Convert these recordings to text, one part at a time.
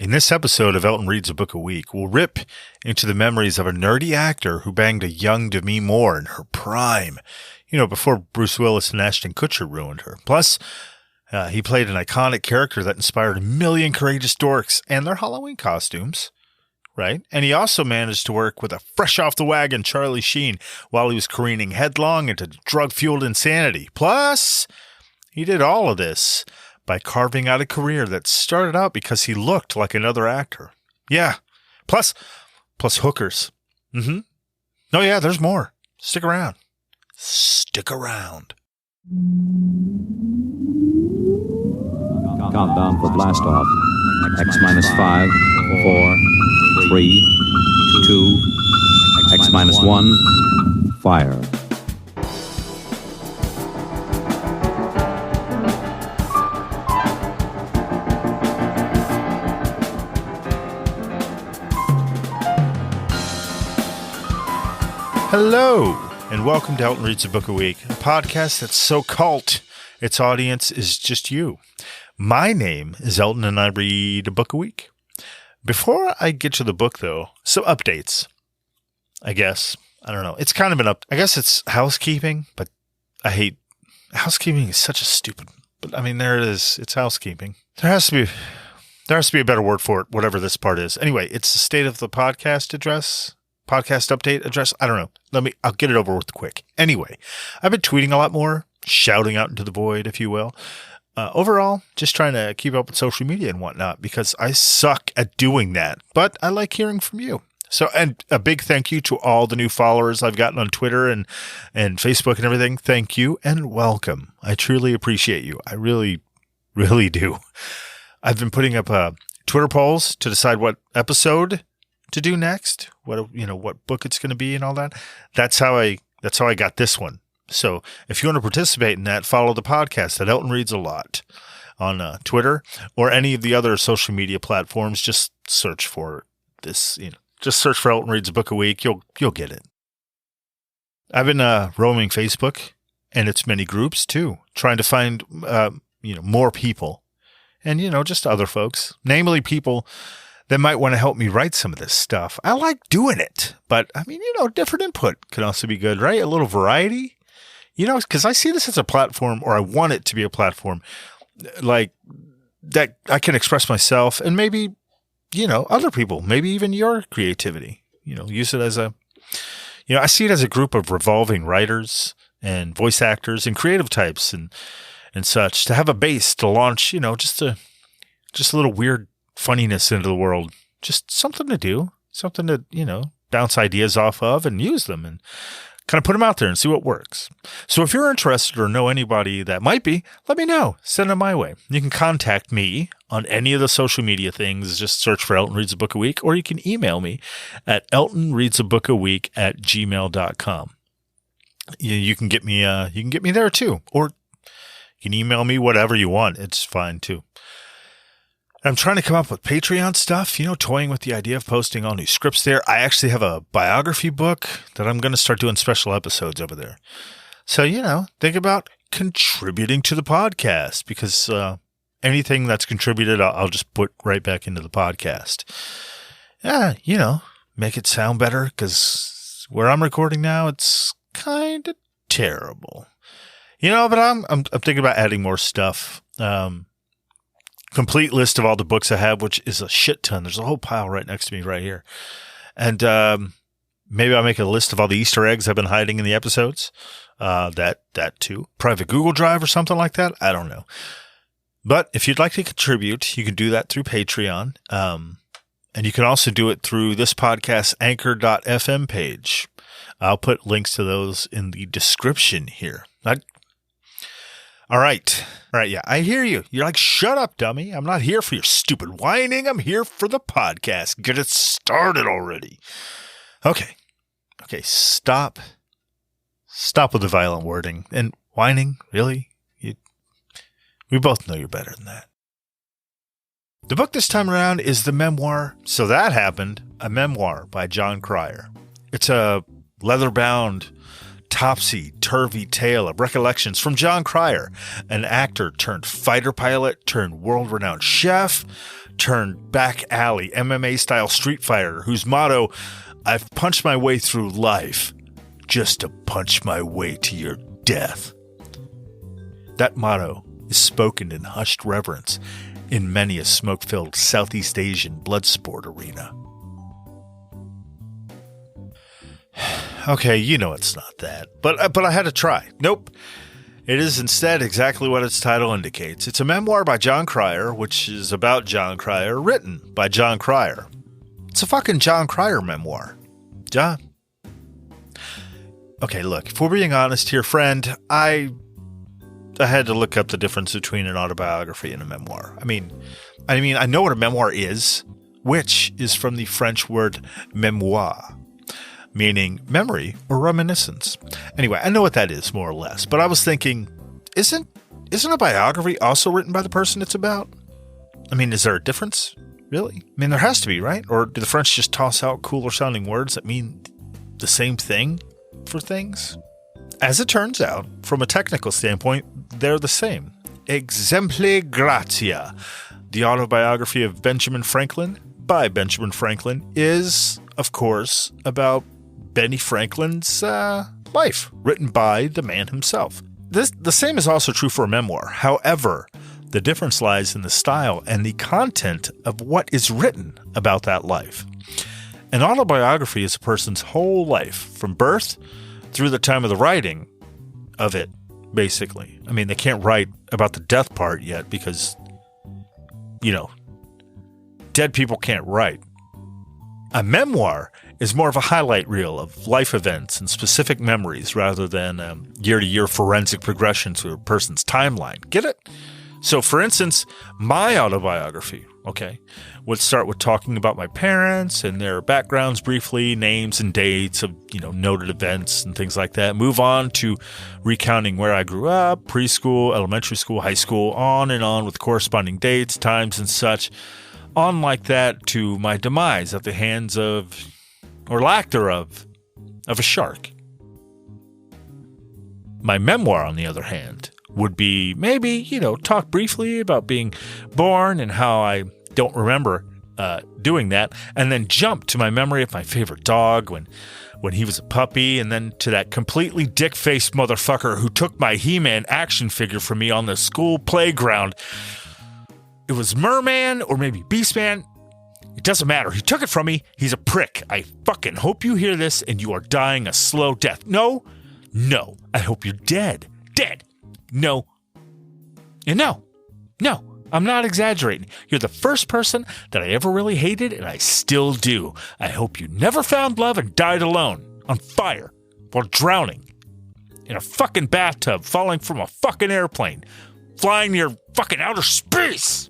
In this episode of Elton Reads a Book a Week, we'll rip into the memories of a nerdy actor who banged a young Demi Moore in her prime, before Bruce Willis and Ashton Kutcher ruined her. Plus, he played an iconic character that inspired a million courageous dorks and their Halloween costumes, right? And he also managed to work with a fresh-off-the-wagon Charlie Sheen while he was careening headlong into drug-fueled insanity. Plus, he did all of this by carving out a career that started out because he looked like another actor. Yeah. Plus hookers. Oh yeah, there's more. Stick around. Stick around. Countdown for blast off. X minus 5, 4, 3, 2, X minus 1, fire. Hello, and welcome to Elton Reads a Book a Week, a podcast that's so cult, its audience is just you. My name is Elton, and I read a book a week. Before I get to the book, though, some updates, I guess. I don't know. It's kind of I guess it's housekeeping, but I hate housekeeping is such a stupid, but I mean, there it is. It's housekeeping. There has to be a better word for it, whatever this part is. Anyway, it's the state of the podcast update address. I don't know. I'll get it over with quick. Anyway, I've been tweeting a lot more, shouting out into the void, if you will. Overall, just trying to keep up with social media and whatnot because I suck at doing that, but I like hearing from you. So, and a big thank you to all the new followers I've gotten on Twitter and Facebook and everything. Thank you and welcome. I truly appreciate you. I really, really do. I've been putting up Twitter polls to decide what episode to do next, what book it's going to be and all that. That's how I got this one. So if you want to participate in that, follow the podcast at Elton Reads a Lot on Twitter or any of the other social media platforms. Just search for this, just search for Elton Reads a Book a Week. You'll get it. I've been roaming Facebook and its many groups too, trying to find more people and just other folks, namely people that might want to help me write some of this stuff. I like doing it, but I mean, different input can also be good, right? A little variety, because I see this as a platform, or I want it to be a platform like that I can express myself and maybe, other people, maybe even your creativity, use it as I see it as a group of revolving writers and voice actors and creative types and such to have a base to launch, just a little weird funniness into the world, just something to do, something to, bounce ideas off of and use them and kind of put them out there and see what works. So if you're interested or know anybody that might be, let me know. Send them my way. You can contact me on any of the social media things. Just search for Elton Reads a Book a Week, or you can email me at eltonreadsabook@gmail.com. You can get me there too, or you can email me whatever you want. It's fine too. I'm trying to come up with Patreon stuff, toying with the idea of posting all new scripts there. I actually have a biography book that I'm going to start doing special episodes over there. So, think about contributing to the podcast because anything that's contributed, I'll just put right back into the podcast. Make it sound better because where I'm recording now, it's kind of terrible. But I'm thinking about adding more stuff. Complete list of all the books I have, which is a shit ton. There's a whole pile right next to me right here. And maybe I'll make a list of all the Easter eggs I've been hiding in the episodes. That too. Private Google Drive or something like that. I don't know. But if you'd like to contribute, you can do that through Patreon. And you can also do it through this podcast's anchor.fm page. I'll put links to those in the description here. All right. Yeah, I hear you. You're like, shut up, dummy. I'm not here for your stupid whining. I'm here for the podcast. Get it started already. Okay. Stop with the violent wording and whining. Really? We both know you're better than that. The book this time around is the Memoir. So That Happened, a memoir by Jon Cryer. It's a leather-bound, topsy-turvy tale of recollections from Jon Cryer, an actor turned fighter pilot turned world-renowned chef turned back alley MMA style street fighter whose motto, "I've punched my way through life just to punch my way to your death." That motto is spoken in hushed reverence in many a smoke-filled Southeast Asian blood sport arena. Okay, you know it's not that, but I had to try. Nope. It is instead exactly what its title indicates. It's a memoir by Jon Cryer, which is about Jon Cryer, written by Jon Cryer. It's a fucking Jon Cryer memoir. John. Okay, look, if we're being honest here, friend, I had to look up the difference between an autobiography and a memoir. I mean, I know what a memoir is, which is from the French word mémoire, meaning memory or reminiscence. Anyway, I know what that is, more or less. But I was thinking, isn't a biography also written by the person it's about? I mean, is there a difference? Really? I mean, there has to be, right? Or do the French just toss out cooler sounding words that mean the same thing for things? As it turns out, from a technical standpoint, they're the same. Exempli gratia, the autobiography of Benjamin Franklin by Benjamin Franklin, is, of course, about Benny Franklin's life, written by the man himself. The same is also true for a memoir. However, the difference lies in the style and the content of what is written about that life. An autobiography is a person's whole life, from birth through the time of the writing of it, basically. I mean, they can't write about the death part yet because, dead people can't write. A memoir is more of a highlight reel of life events and specific memories rather than year-to-year forensic progression through a person's timeline. Get it? So, for instance, my autobiography, would start with talking about my parents and their backgrounds briefly, names and dates of, noted events and things like that. Move on to recounting where I grew up, preschool, elementary school, high school, on and on with corresponding dates, times, and such. On like that to my demise at the hands of, or lack thereof, of a shark. My memoir, on the other hand, would be maybe, talk briefly about being born and how I don't remember doing that, and then jump to my memory of my favorite dog when he was a puppy, and then to that completely dick-faced motherfucker who took my He-Man action figure from me on the school playground. It was Merman or maybe Beastman. It doesn't matter. He took it from me. He's a prick. I fucking hope you hear this and you are dying a slow death. No. I hope you're dead. Dead. No. And no. I'm not exaggerating. You're the first person that I ever really hated, and I still do. I hope you never found love and died alone, on fire, while drowning, in a fucking bathtub, falling from a fucking airplane, flying near fucking outer space.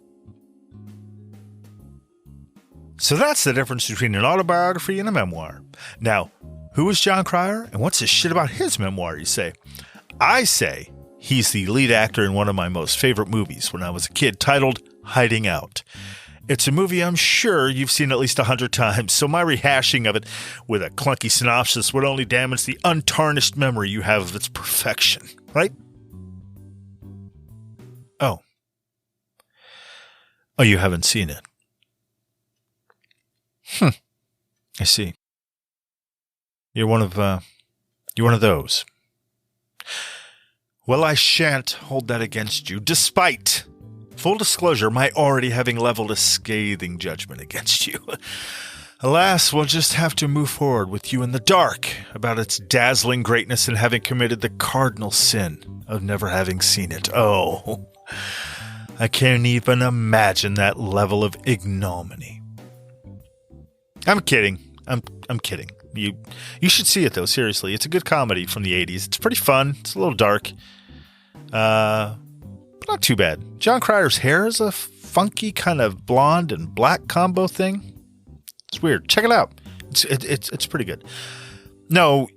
So that's the difference between an autobiography and a memoir. Now, who is Jon Cryer, and what's this shit about his memoir, you say? I say he's the lead actor in one of my most favorite movies when I was a kid, titled Hiding Out. It's a movie I'm sure you've seen at least 100 times, so my rehashing of it with a clunky synopsis would only damage the untarnished memory you have of its perfection, right? Oh, you haven't seen it. I see. You're one of those. Well, I shan't hold that against you, despite, full disclosure, my already having leveled a scathing judgment against you. Alas, we'll just have to move forward with you in the dark about its dazzling greatness and having committed the cardinal sin of never having seen it. Oh, I can't even imagine that level of ignominy. I'm kidding. I'm kidding. You should see it, though, seriously. It's a good comedy from the 80s. It's pretty fun. It's a little dark. But not too bad. Jon Cryer's hair is a funky kind of blonde and black combo thing. It's weird. Check it out. It's pretty good. No.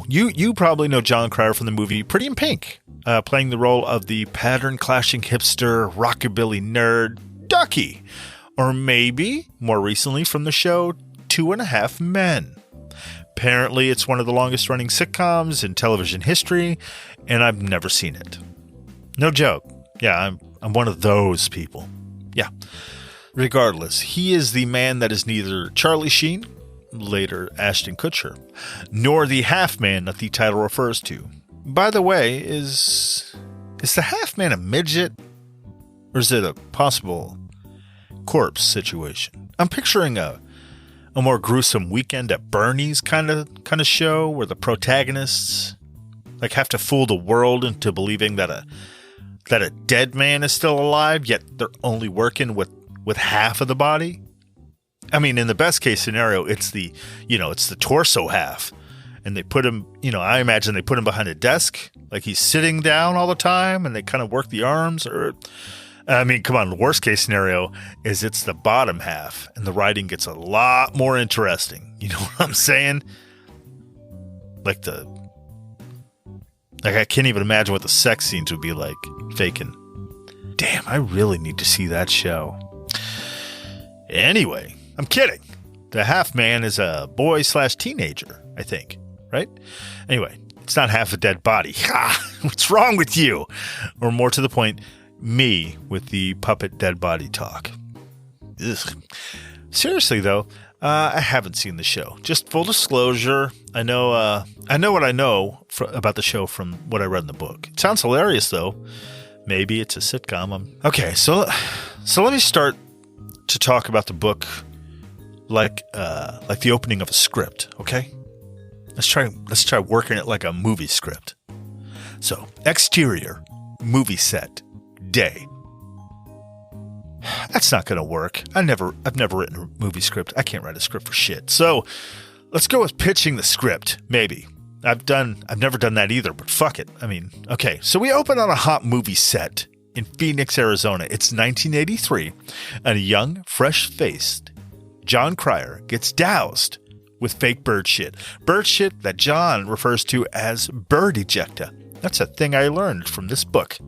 You probably know Jon Cryer from the movie Pretty in Pink, playing the role of the pattern-clashing hipster, rockabilly nerd, Ducky. Or maybe, more recently, from the show 2.5 Men. Apparently, it's one of the longest-running sitcoms in television history, and I've never seen it. No joke. Yeah, I'm one of those people. Yeah. Regardless, he is the man that is neither Charlie Sheen, later Ashton Kutcher, nor the half-man that the title refers to. By the way, is the half-man a midget? Or is it a possible corpse situation? I'm picturing a more gruesome Weekend at Bernie's kind of show where the protagonists like have to fool the world into believing that a dead man is still alive, yet they're only working with half of the body. I mean, in the best case scenario, it's the torso half. And they put him, I imagine they put him behind a desk, like he's sitting down all the time, and they kind of work the arms. Or, I mean, come on, the worst case scenario is it's the bottom half, and the writing gets a lot more interesting. You know what I'm saying? Like I can't even imagine what the sex scenes would be like, faking. Damn, I really need to see that show. Anyway, I'm kidding. The half-man is a boy/teenager, I think. Right? Anyway, it's not half a dead body. Ha! What's wrong with you? Or more to the point, me with the puppet dead body talk. Ugh. Seriously, though, I haven't seen the show. Just full disclosure, I know what I know about the show from what I read in the book. It sounds hilarious, though. Maybe it's a sitcom. Okay, so let me start to talk about the book like the opening of a script, okay? Let's try working it like a movie script. So, exterior, movie set, day. That's not going to work. I've never written a movie script. I can't write a script for shit. So, let's go with pitching the script, maybe. I've never done that either, but fuck it. I mean, okay. So we open on a hot movie set in Phoenix, Arizona. It's 1983, and a young, fresh-faced Jon Cryer gets doused with fake bird shit. Bird shit that John refers to as bird ejecta. That's a thing I learned from this book,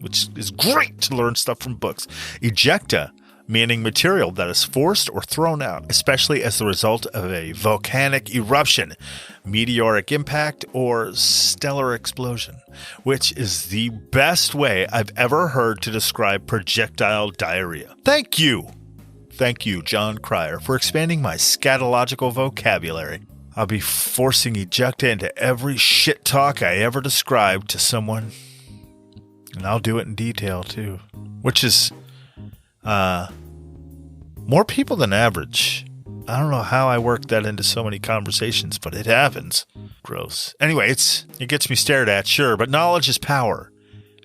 which is great to learn stuff from books. Ejecta, meaning material that is forced or thrown out, especially as the result of a volcanic eruption, meteoric impact, or stellar explosion, which is the best way I've ever heard to describe projectile diarrhea. Thank you, Jon Cryer, for expanding my scatological vocabulary. I'll be forcing ejecta into every shit talk I ever described to someone. And I'll do it in detail, too. Which is, more people than average. I don't know how I worked that into so many conversations, but it happens. Gross. Anyway, it gets me stared at, sure, but knowledge is power,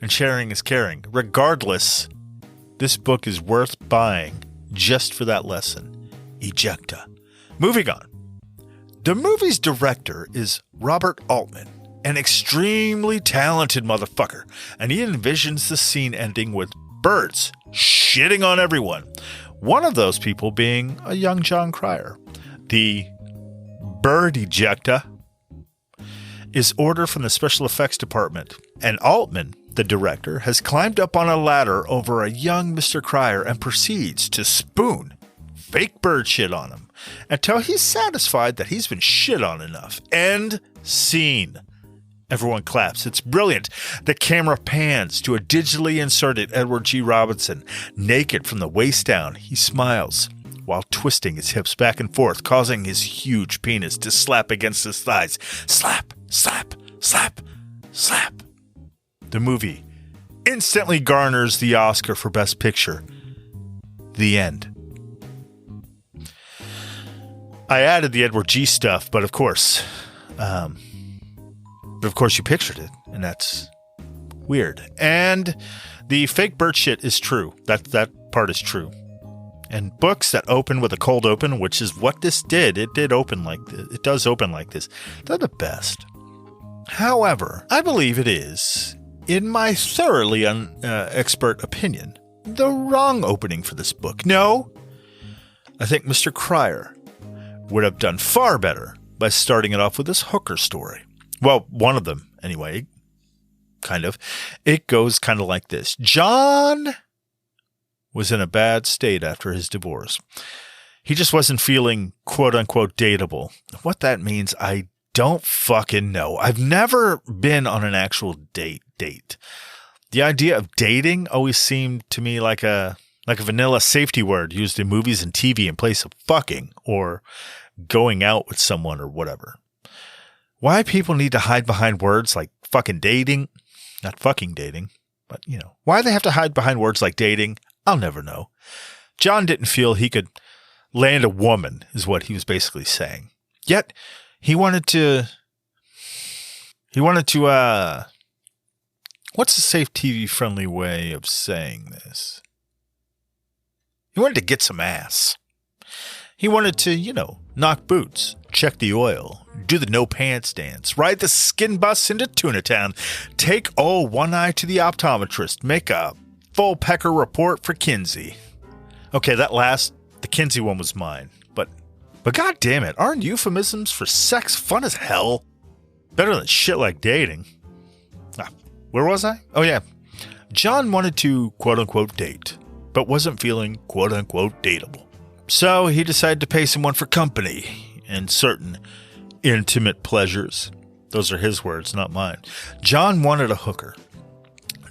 and sharing is caring. Regardless, this book is worth buying just for that lesson. Ejecta. Moving on. The movie's director is Robert Altman, an extremely talented motherfucker, and he envisions the scene ending with birds shitting on everyone. One of those people being a young Jon Cryer. The bird ejecta is ordered from the special effects department, and Altman, the director, has climbed up on a ladder over a young Mr. Cryer and proceeds to spoon fake bird shit on him until he's satisfied that he's been shit on enough. End scene. Everyone claps. It's brilliant. The camera pans to a digitally inserted Edward G. Robinson, naked from the waist down. He smiles while twisting his hips back and forth, causing his huge penis to slap against his thighs. Slap, slap, slap, slap. The movie instantly garners the Oscar for Best Picture. The end. I added the Edward G. stuff, but of course you pictured it, and that's weird. And the fake bird shit is true. That part is true. And books that open with a cold open, which is what this did, it did open like this. It does open like this. They're the best. However, I believe it is, in my thoroughly expert opinion, the wrong opening for this book. No, I think Mr. Cryer would have done far better by starting it off with this hooker story. Well, one of them, anyway, kind of. It goes kind of like this. John was in a bad state after his divorce. He just wasn't feeling quote-unquote dateable. What that means, I don't fucking know. I've never been on an actual date. The idea of dating always seemed to me like a like a vanilla safety word used in movies and TV in place of fucking or going out with someone or whatever. Why people need to hide behind words like fucking dating, not fucking dating, but why they have to hide behind words like dating, I'll never know. Jon didn't feel he could land a woman, is what he was basically saying. Yet, he wanted to, what's a safe TV-friendly way of saying this? He wanted to get some ass. He wanted to, knock boots, check the oil, do the no pants dance, ride the skin bus into Tuna Town, take one eye to the optometrist, make a full pecker report for Kinsey. Okay, the Kinsey one was mine, but god damn it, aren't euphemisms for sex fun as hell? Better than shit like dating. Where was I? Oh yeah. Jon wanted to quote-unquote date, but wasn't feeling quote-unquote dateable. So he decided to pay someone for company and certain intimate pleasures. Those are his words, not mine. Jon wanted a hooker.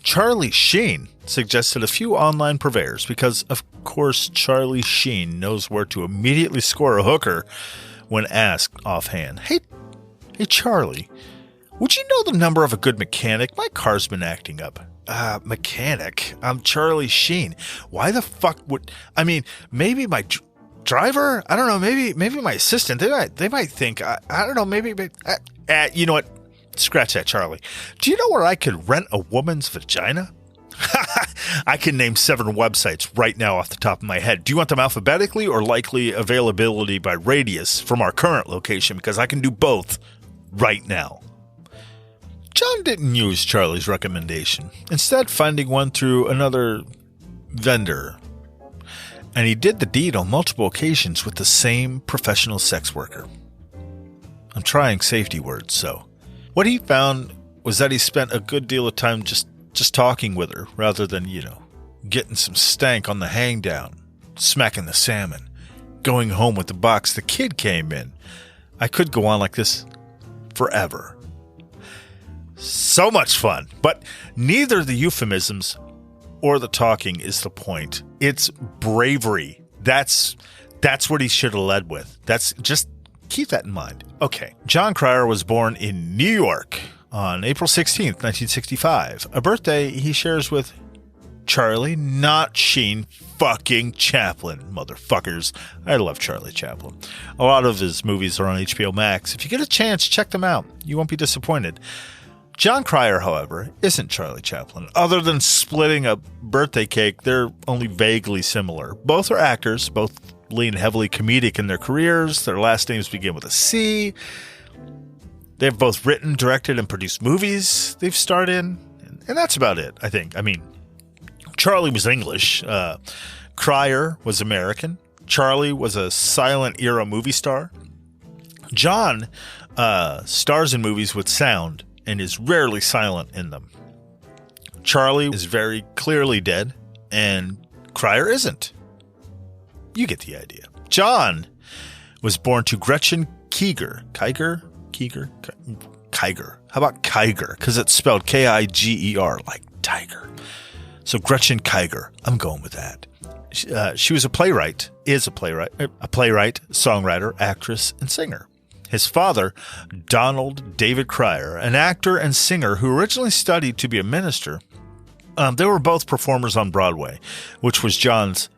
Charlie Sheen suggested a few online purveyors because, of course, Charlie Sheen knows where to immediately score a hooker when asked offhand. Hey Charlie, would you know the number of a good mechanic? My car's been acting up. Mechanic? I'm Charlie Sheen. Why the fuck would... maybe my driver? I don't know. Maybe my assistant. They might think... I don't know. Maybe... you know what? Scratch that, Charlie. Do you know where I could rent a woman's vagina? I can name 7 websites right now off the top of my head. Do you want them alphabetically or likely availability by radius from our current location? Because I can do both right now. Jon didn't use Charlie's recommendation, instead finding one through another vendor. And he did the deed on multiple occasions with the same professional sex worker. I'm trying safety words, so... What he found was that he spent a good deal of time just talking with her, rather than, getting some stank on the hangdown, smacking the salmon, going home with the box the kid came in. I could go on like this forever. So much fun, but neither the euphemisms or the talking is the point. It's bravery. That's what he should have led with. Just keep that in mind. Okay, Jon Cryer was born in New York on April 16th, 1965, a birthday he shares with Charlie, not Sheen fucking Chaplin, motherfuckers. I love Charlie Chaplin. A lot of his movies are on HBO Max. If you get a chance, check them out. You won't be disappointed. Jon Cryer, however, isn't Charlie Chaplin. Other than splitting a birthday cake, they're only vaguely similar. Both are actors, both lean heavily comedic in their careers. Their last names begin with a C. They've both written, directed, and produced movies they've starred in. And that's about it, I think. Charlie was English. Cryer was American. Charlie was a silent era movie star. Jon stars in movies with sound and is rarely silent in them. Charlie is very clearly dead, and Cryer isn't. You get the idea. Jon was born to Gretchen Kiger. Kiger? How about Kiger? Because it's spelled Kiger, like tiger. So Gretchen Kiger. I'm going with that. She was a playwright, songwriter, actress, and singer. His father, Donald David Cryer, an actor and singer who originally studied to be a minister, they were both performers on Broadway, which was Jon's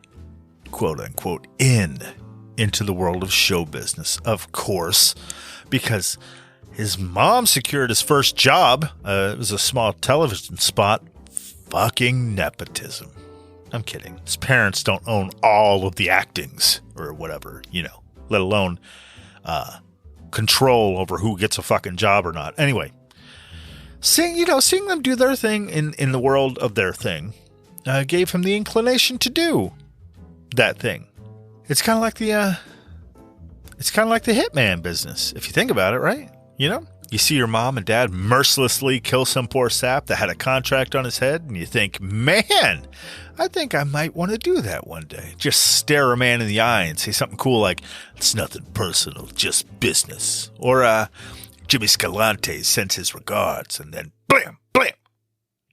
quote-unquote into the world of show business, of course, because his mom secured his first job. It was a small television spot. Fucking nepotism. I'm kidding. His parents don't own all of the actings or whatever, let alone control over who gets a fucking job or not. Anyway, seeing them do their thing in the world of their thing gave him the inclination to do that thing. It's kind of like the hitman business, if you think about it, right? You see your mom and dad mercilessly kill some poor sap that had a contract on his head, and you think, man, I think I might want to do that one day. Just stare a man in the eye and say something cool like, it's nothing personal, just business. Or Jimmy Scalante sends his regards, and then blam, blam,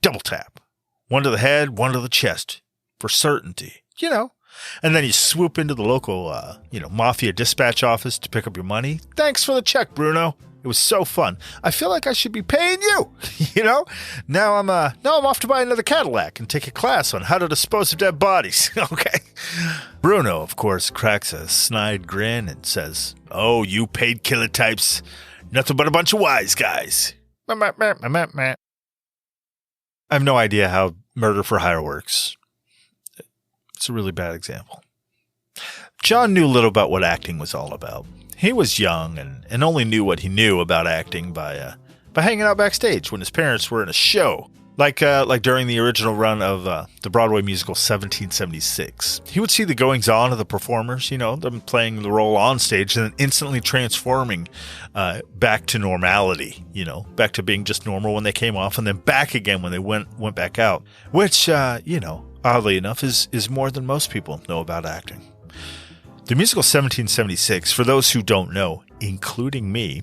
double tap. One to the head, one to the chest, for certainty. you know. And then you swoop into the local, mafia dispatch office to pick up your money. Thanks for the check, Bruno. It was so fun. I feel like I should be paying you, Now I'm off to buy another Cadillac and take a class on how to dispose of dead bodies. Okay. Bruno, of course, cracks a snide grin and says, "Oh, you paid killer types. Nothing but a bunch of wise guys." I have no idea how murder for hire works. It's a really bad example. Jon knew little about what acting was all about. He was young and only knew what he knew about acting by hanging out backstage when his parents were in a show, like during the original run of the Broadway musical 1776. He would see the goings-on of the performers, them playing the role on stage and then instantly transforming back to normality, back to being just normal when they came off and then back again when they went back out, which, oddly enough, is more than most people know about acting. The musical 1776, for those who don't know, including me,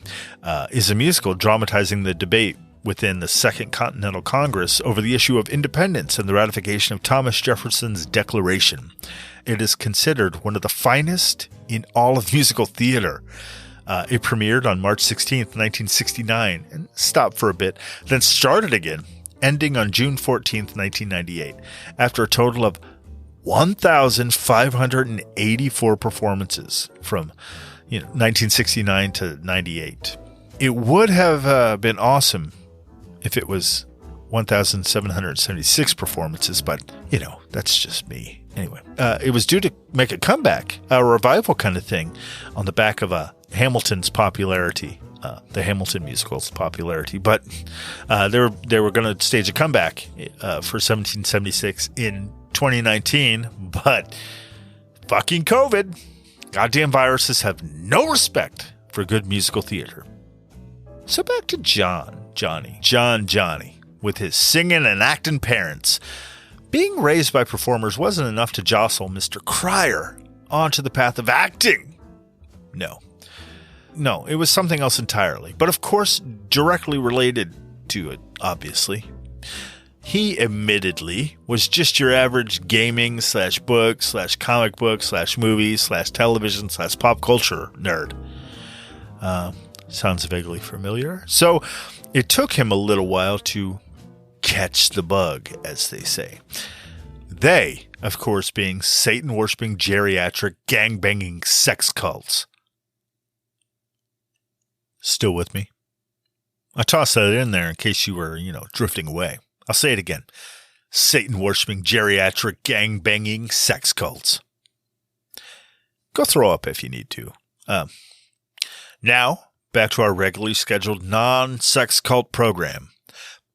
is a musical dramatizing the debate within the Second Continental Congress over the issue of independence and the ratification of Thomas Jefferson's Declaration. It is considered one of the finest in all of musical theater. It premiered on March 16th, 1969, and stopped for a bit, then started again, ending on June 14th, 1998, after a total of 1,584 performances from 1969 to 98. It would have been awesome if it was 1,776 performances, but, that's just me. Anyway, it was due to make a comeback, a revival kind of thing, on the back of Hamilton's popularity, the Hamilton musical's popularity. But they were going to stage a comeback for 1776 in 2019, but fucking COVID. Goddamn viruses have no respect for good musical theater. So back to Johnny, with his singing and acting parents. Being raised by performers wasn't enough to jostle Mr. Cryer onto the path of acting. No, it was something else entirely, but of course directly related to it, obviously. He admittedly was just your average gaming / book / comic book / movies / television / pop culture nerd. Sounds vaguely familiar. So it took him a little while to catch the bug, as they say. They, of course, being Satan-worshipping geriatric gang-banging sex cults. Still with me? I tossed that in there in case you were, drifting away. I'll say it again. Satan-worshipping geriatric gang-banging sex cults. Go throw up if you need to. Now, back to our regularly scheduled non-sex cult program.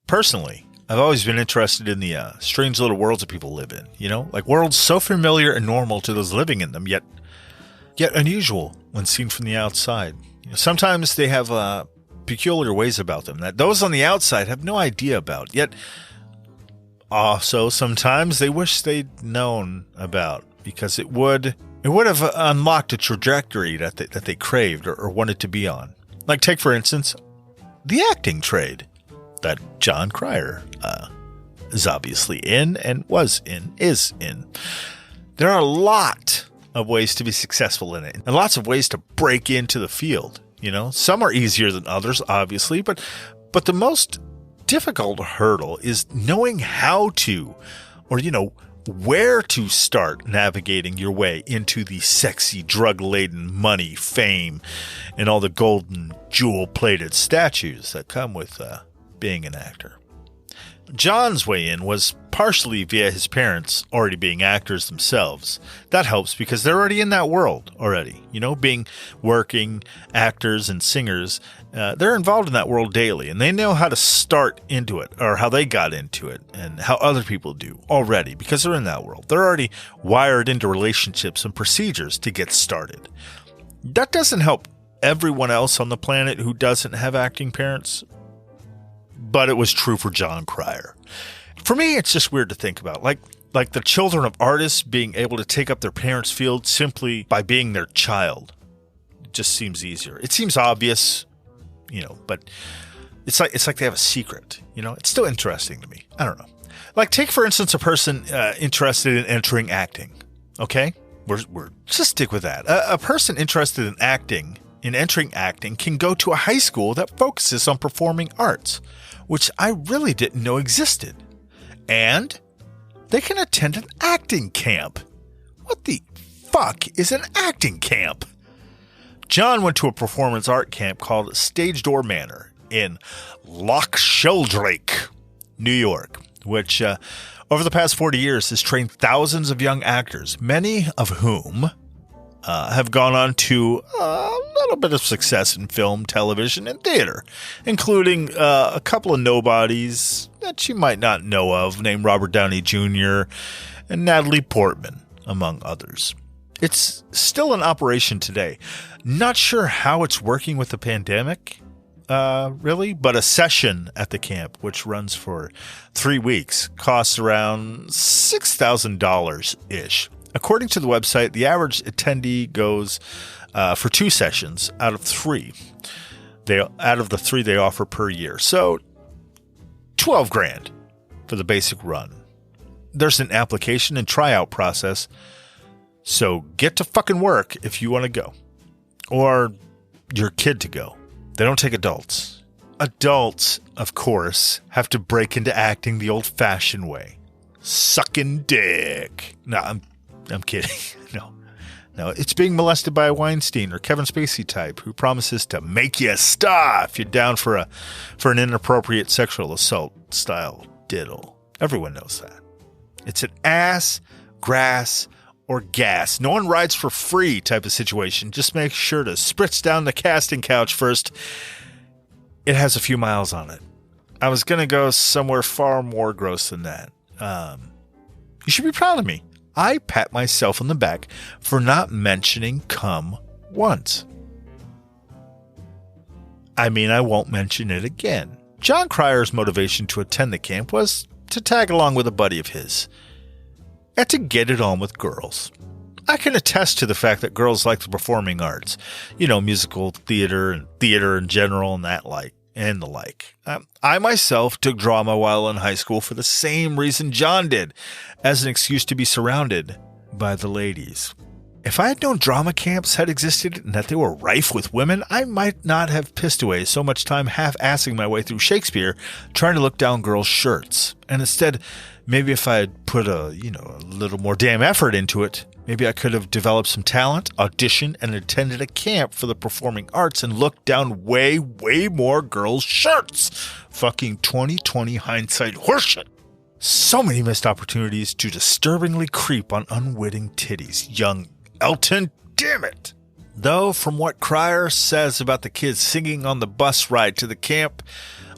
Personally, I've always been interested in the strange little worlds that people live in. Like worlds so familiar and normal to those living in them, yet unusual when seen from the outside. Sometimes they have peculiar ways about them that those on the outside have no idea about, yet also sometimes they wish they'd known about, because it would have unlocked a trajectory that they craved or wanted to be on. Like, take for instance the acting trade that Jon Cryer is obviously in and is in. There are a lot of ways to be successful in it and lots of ways to break into the field. Some are easier than others, obviously, but the most difficult hurdle is knowing how to, or, where to start navigating your way into the sexy, drug-laden money, fame, and all the golden, jewel-plated statues that come with being an actor. Jon's way in was partially via his parents already being actors themselves. That helps because they're already in that world already. Being working actors and singers, they're involved in that world daily, and they know how to start into it, or how they got into it, and how other people do already, because they're in that world. They're already wired into relationships and procedures to get started. That doesn't help everyone else on the planet who doesn't have acting parents, but it was true for Jon Cryer. For me, it's just weird to think about. Like the children of artists being able to take up their parents' field simply by being their child. It just seems easier. It seems obvious, but it's like they have a secret, It's still interesting to me. I don't know. Like, take, for instance, a person interested in entering acting. Okay? We're just stick with that. A person interested in entering acting, can go to a high school that focuses on performing arts, which I really didn't know existed. And they can attend an acting camp. What the fuck is an acting camp? Jon went to a performance art camp called Stage Door Manor in Loch Sheldrake, New York, which over the past 40 years has trained thousands of young actors, many of whom have gone on to a little bit of success in film, television, and theater, including a couple of nobodies that you might not know of, named Robert Downey Jr. and Natalie Portman, among others. It's still in operation today. Not sure how it's working with the pandemic, really, but a session at the camp, which runs for 3 weeks, costs around $6,000-ish. According to the website, the average attendee goes for 2 sessions out of 3. Out of the 3 they offer per year. So $12,000 for the basic run. There's an application and tryout process. So get to fucking work if you want to go. Or your kid to go. They don't take adults. Adults, of course, have to break into acting the old-fashioned way. Sucking dick. No, I'm kidding. No, it's being molested by a Weinstein or Kevin Spacey type who promises to make you a star if you're down for an inappropriate sexual assault style diddle. Everyone knows that. It's an ass, grass, or gas. No one rides for free type of situation. Just make sure to spritz down the casting couch first. It has a few miles on it. I was going to go somewhere far more gross than that. You should be proud of me. I pat myself on the back for not mentioning cum once. I mean, I won't mention it again. Jon Cryer's motivation to attend the camp was to tag along with a buddy of his and to get it on with girls. I can attest to the fact that girls like the performing arts, musical theater and theater in general and the like. I myself took drama while in high school for the same reason Jon did, as an excuse to be surrounded by the ladies. If I had known drama camps had existed and that they were rife with women, I might not have pissed away so much time half-assing my way through Shakespeare trying to look down girls' shirts. And instead, maybe if I had put a little more damn effort into it, maybe I could have developed some talent, auditioned, and attended a camp for the performing arts and looked down way, way more girls' shirts. Fucking 2020 hindsight horseshit. So many missed opportunities to disturbingly creep on unwitting titties. Young Elton, damn it. Though, from what Cryer says about the kids singing on the bus ride to the camp,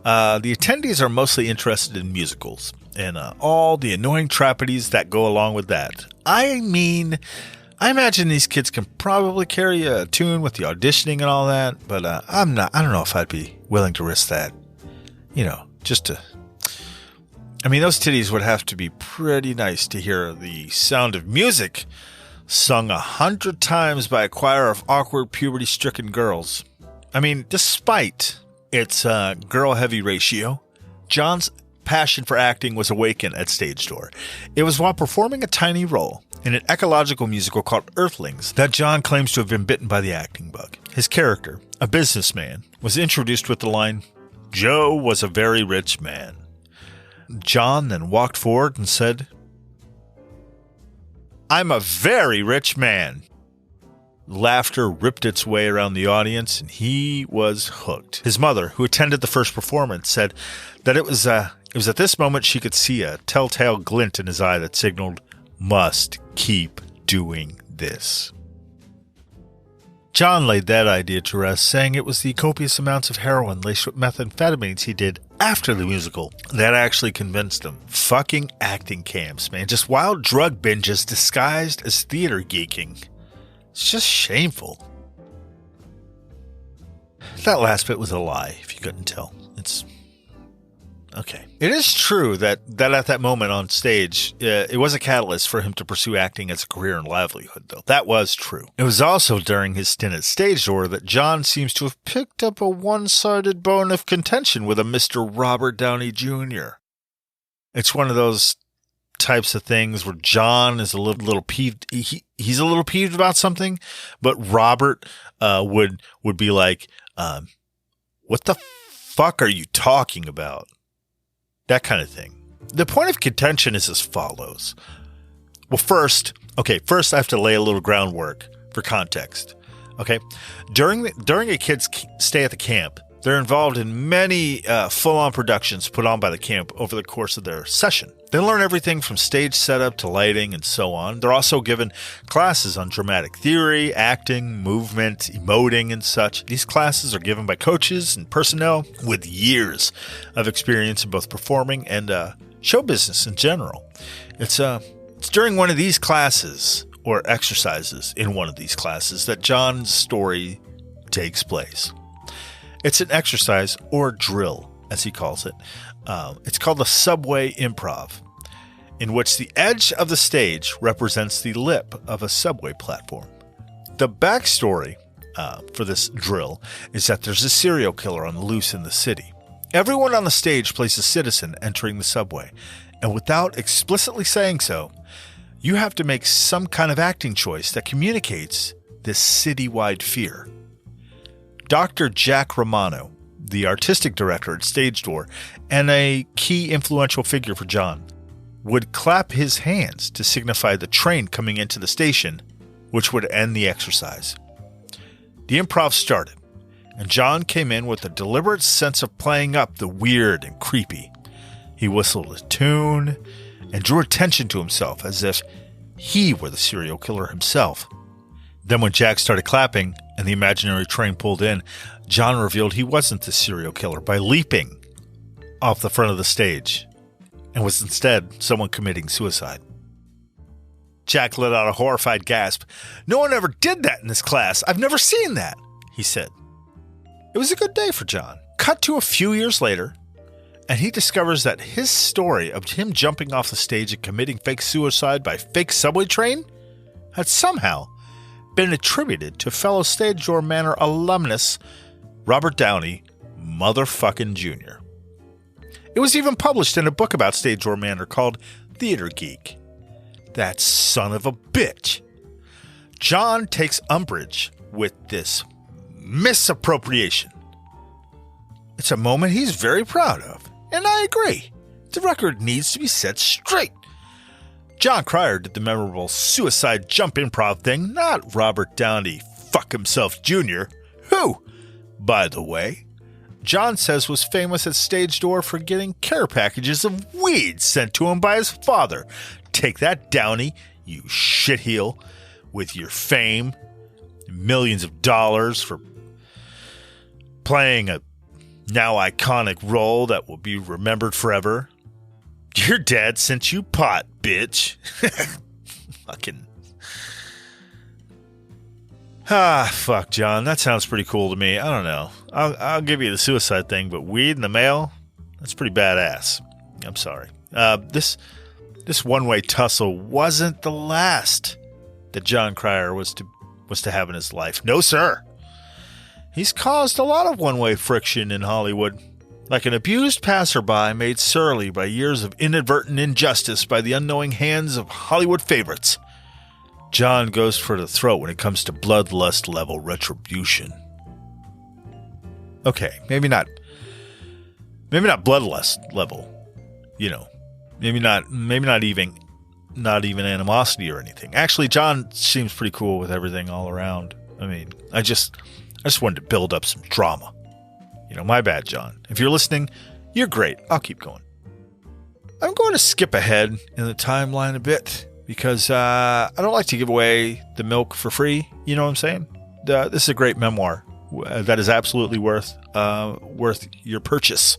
the attendees are mostly interested in musicals and all the annoying trappities that go along with that. I mean, I imagine these kids can probably carry a tune with the auditioning and all that, but I don't know if I'd be willing to risk that. Those titties would have to be pretty nice to hear the sound of music sung 100 times by a choir of awkward puberty-stricken girls. Despite its girl-heavy ratio, Jon's passion for acting was awakened at Stage Door. It was while performing a tiny role in an ecological musical called Earthlings that Jon claims to have been bitten by the acting bug. His character, a businessman, was introduced with the line, "Joe was a very rich man." Jon then walked forward and said, "I'm a very rich man." Laughter ripped its way around the audience, and he was hooked. His mother, who attended the first performance, said that it was at this moment she could see a telltale glint in his eye that signaled, "Must keep doing this." Jon laid that idea to rest, saying it was the copious amounts of heroin laced with methamphetamines he did after the musical that actually convinced him. Fucking acting camps, man. Just wild drug binges disguised as theater geeking. It's just shameful. That last bit was a lie, if you couldn't tell. It's okay. It is true that at that moment on stage, it was a catalyst for him to pursue acting as a career and livelihood, though. That was true. It was also during his stint at Stage Door that Jon seems to have picked up a one-sided bone of contention with a Mr. Robert Downey Jr. It's one of those types of things where John is a little peeved. He's a little peeved about something, but Robert would be like, what the fuck are you talking about? That kind of thing. The point of contention is as follows. Well, first I have to lay a little groundwork for context. Okay, during a kid's stay at the camp, they're involved in many full-on productions put on by the camp over the course of their session. They learn everything from stage setup to lighting and so on. They're also given classes on dramatic theory, acting, movement, emoting, and such. These classes are given by coaches and personnel with years of experience in both performing and show business in general. It's during one of these classes, or exercises in one of these classes, that John's story takes place. It's an exercise, or drill, as he calls it. It's called the subway improv, in which the edge of the stage represents the lip of a subway platform. The backstory for this drill is that there's a serial killer on the loose in the city. Everyone on the stage plays a citizen entering the subway, and without explicitly saying so, you have to make some kind of acting choice that communicates this citywide fear. Dr. Jack Romano, the artistic director at Stage Door and a key influential figure for John, would clap his hands to signify the train coming into the station, which would end the exercise. The improv started, and John came in with a deliberate sense of playing up the weird and creepy. He whistled a tune and drew attention to himself as if he were the serial killer himself. Then when Jack started clapping and the imaginary train pulled in, John revealed he wasn't the serial killer by leaping off the front of the stage and was instead someone committing suicide. Jack let out a horrified gasp. "No one ever did that in this class. I've never seen that," he said. It was a good day for John. Cut to a few years later, and he discovers that his story of him jumping off the stage and committing fake suicide by fake subway train had somehow been attributed to fellow Stage Door Manor alumnus Robert Downey motherfucking Jr. It was even published in a book about Stage Door Manor called Theater Geek. That son of a bitch. John takes umbrage with this misappropriation. It's a moment he's very proud of. And I agree. The record needs to be set straight. Jon Cryer did the memorable suicide jump improv thing, not Robert Downey fuck himself Jr., who, by the way, John says was famous at Stage Door for getting care packages of weed sent to him by his father. Take that, Downey, you shitheel, with your fame, millions of dollars for playing a now iconic role that will be remembered forever. Your dad sent you pot, bitch. Fucking. Fuck, John. That sounds pretty cool to me. I don't know. I'll give you the suicide thing, but weed in the mail? That's pretty badass. I'm sorry. This one-way tussle wasn't the last that Jon Cryer was to have in his life. No, sir. He's caused a lot of one-way friction in Hollywood, like an abused passerby made surly by years of inadvertent injustice by the unknowing hands of Hollywood favorites. John goes for the throat when it comes to bloodlust-level retribution. Okay, maybe not bloodlust level, maybe not even animosity or anything. Actually, John seems pretty cool with everything all around. I mean, I just wanted to build up some drama. My bad, John. If you're listening, you're great. I'll keep going. I'm going to skip ahead in the timeline a bit because I don't like to give away the milk for free. You know what I'm saying? This is a great memoir that is absolutely worth your purchase,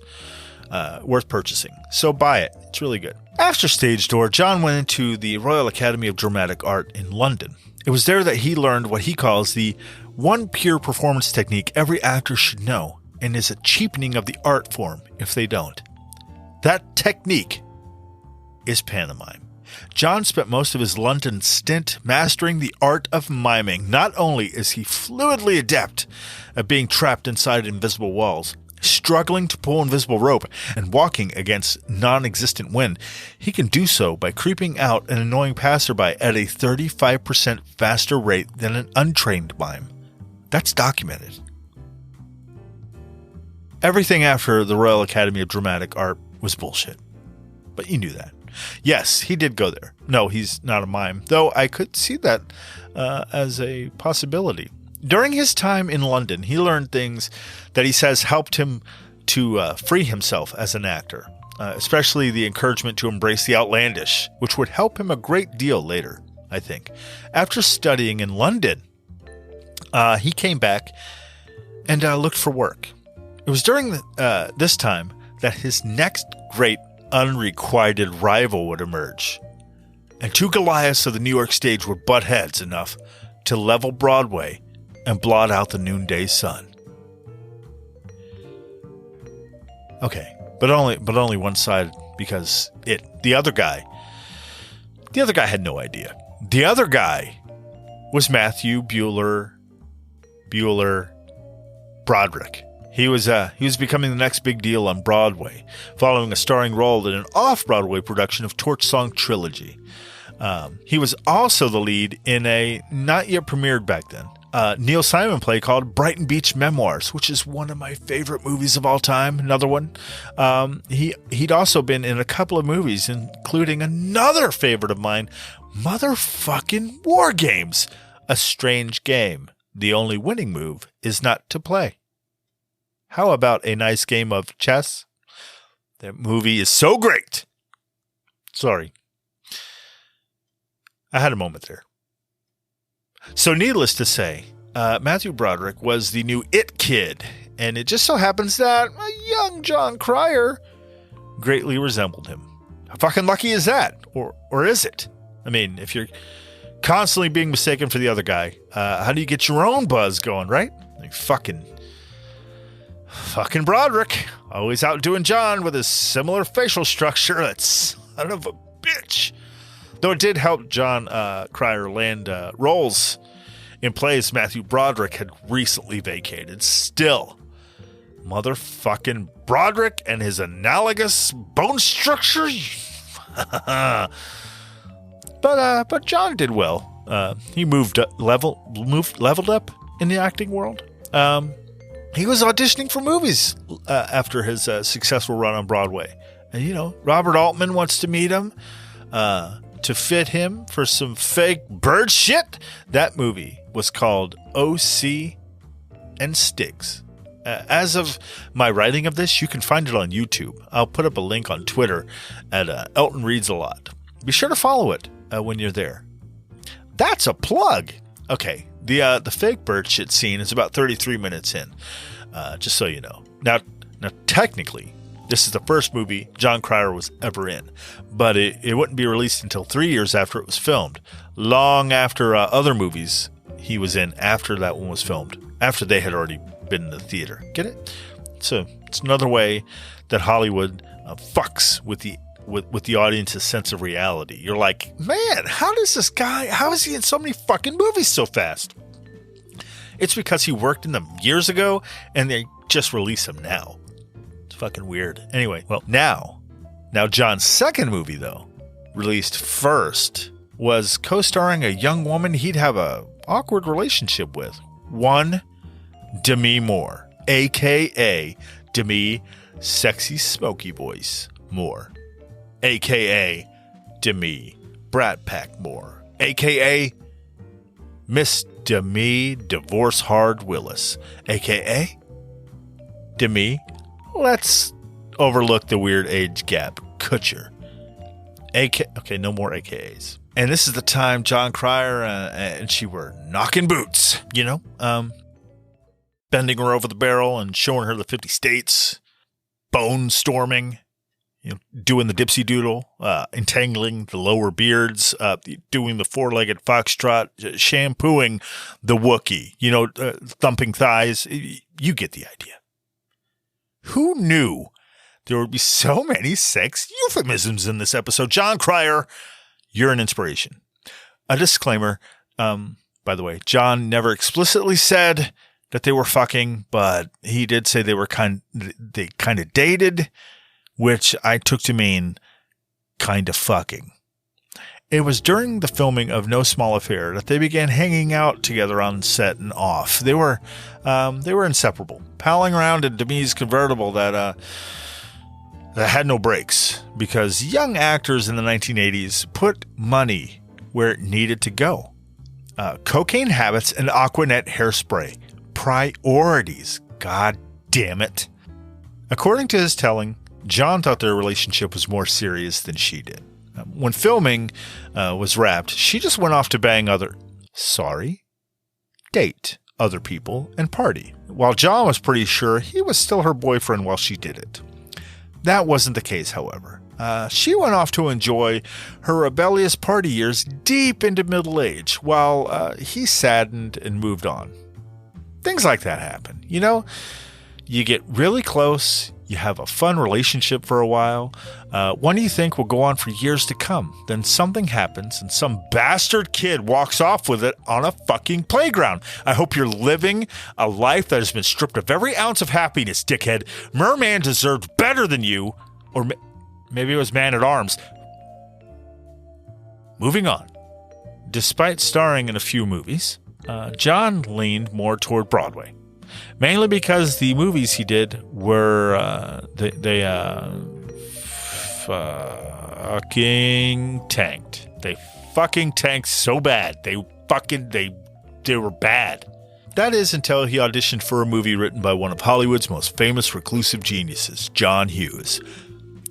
worth purchasing. So buy it. It's really good. After Stage Door, John went into the Royal Academy of Dramatic Art in London. It was there that he learned what he calls the one pure performance technique every actor should know, and is a cheapening of the art form if they don't. That technique is pantomime. John spent most of his London stint mastering the art of miming. Not only is he fluidly adept at being trapped inside invisible walls struggling to pull invisible rope and walking against non-existent wind, he can do so by creeping out an annoying passerby at a 35% faster rate than an untrained mime. That's documented. Everything after the Royal Academy of Dramatic Art was bullshit. But you knew that. Yes, he did go there. No, he's not a mime, though I could see that as a possibility. During his time in London, he learned things that he says helped him to free himself as an actor, especially the encouragement to embrace the outlandish, which would help him a great deal later, I think. After studying in London, he came back and looked for work. It was during this time that his next great unrequited rival would emerge, and two Goliaths of the New York stage would butt heads enough to level Broadway and blot out the noonday sun. Okay, but only one side, because the other guy had no idea. The other guy was Matthew Broderick. He was becoming the next big deal on Broadway, following a starring role in an off-Broadway production of Torch Song Trilogy. He was also the lead in a not yet premiered back then Neil Simon play called Brighton Beach Memoirs, which is one of my favorite movies of all time. Another one. He'd also been in a couple of movies, including another favorite of mine, motherfucking War Games, a strange game. The only winning move is not to play. How about a nice game of chess? That movie is so great. Sorry. I had a moment there. So needless to say, Matthew Broderick was the new it kid, and it just so happens that a young Jon Cryer greatly resembled him. How fucking lucky is that? Or is it? I mean, if you're constantly being mistaken for the other guy, how do you get your own buzz going, right? Like fucking Broderick, always outdoing John with his similar facial structure. That son of a bitch. Though it did help Jon Cryer land roles in plays Matthew Broderick had recently vacated. Still, motherfucking Broderick and his analogous bone structure. But John did well. He leveled up in the acting world. He was auditioning for movies after his successful run on Broadway. And, Robert Altman wants to meet him to fit him for some fake bird shit. That movie was called O.C. and Stiggs. As of my writing of this, you can find it on YouTube. I'll put up a link on Twitter at Elton Reads a Lot. Be sure to follow it when you're there. That's a plug. Okay, the fake bird shit scene is about 33 minutes in, just so you know. Now technically, this is the first movie Jon Cryer was ever in, but it wouldn't be released until 3 years after it was filmed, long after other movies he was in after that one was filmed, after they had already been in the theater. Get it? So it's another way that Hollywood fucks with the audience's sense of reality. You're like, man, how is he in so many fucking movies so fast? It's because he worked in them years ago and they just release him now. It's fucking weird. Anyway, well, now John's second movie, though, released first, was co-starring a young woman he'd have a awkward relationship with, one Demi Moore, a.k.a. Demi Sexy Smoky Voice Moore, a.k.a. Demi Brat Pack Moore, a.k.a. Miss Demi Divorce Hard Willis, a.k.a. Demi, let's overlook the weird age gap, Kutcher. Okay, no more AKAs. And this is the time Jon Cryer and she were knocking boots, bending her over the barrel and showing her the 50 states, bone storming, doing the dipsy doodle, entangling the lower beards, doing the four-legged foxtrot, shampooing the Wookiee, thumping thighs. You get the idea. Who knew there would be so many sex euphemisms in this episode? Jon Cryer, you're an inspiration. A disclaimer, by the way, John never explicitly said that they were fucking, but he did say they kind of dated, which I took to mean kind of fucking. It was during the filming of No Small Affair that they began hanging out together on set and off. They were inseparable, palling around in Demi's convertible that had no brakes, because young actors in the 1980s put money where it needed to go. Cocaine habits and Aquanet hairspray. Priorities. God damn it. According to his telling, Jon thought their relationship was more serious than she did. When filming was wrapped, she just went off to date other people and party, while Jon was pretty sure he was still her boyfriend while she did it. That wasn't the case, however. She went off to enjoy her rebellious party years deep into middle age, while he saddened and moved on. Things like that happen. You know, you get really close, you have a fun relationship for a while, one you think will go on for years to come. Then something happens and some bastard kid walks off with it on a fucking playground. I hope you're living a life that has been stripped of every ounce of happiness, dickhead. Merman deserved better than you. Or maybe it was Man-at-Arms. Moving on. Despite starring in a few movies, Jon leaned more toward Broadway. Mainly because the movies he did were, fucking tanked. They fucking tanked so bad. They were bad. That is until he auditioned for a movie written by one of Hollywood's most famous reclusive geniuses, John Hughes.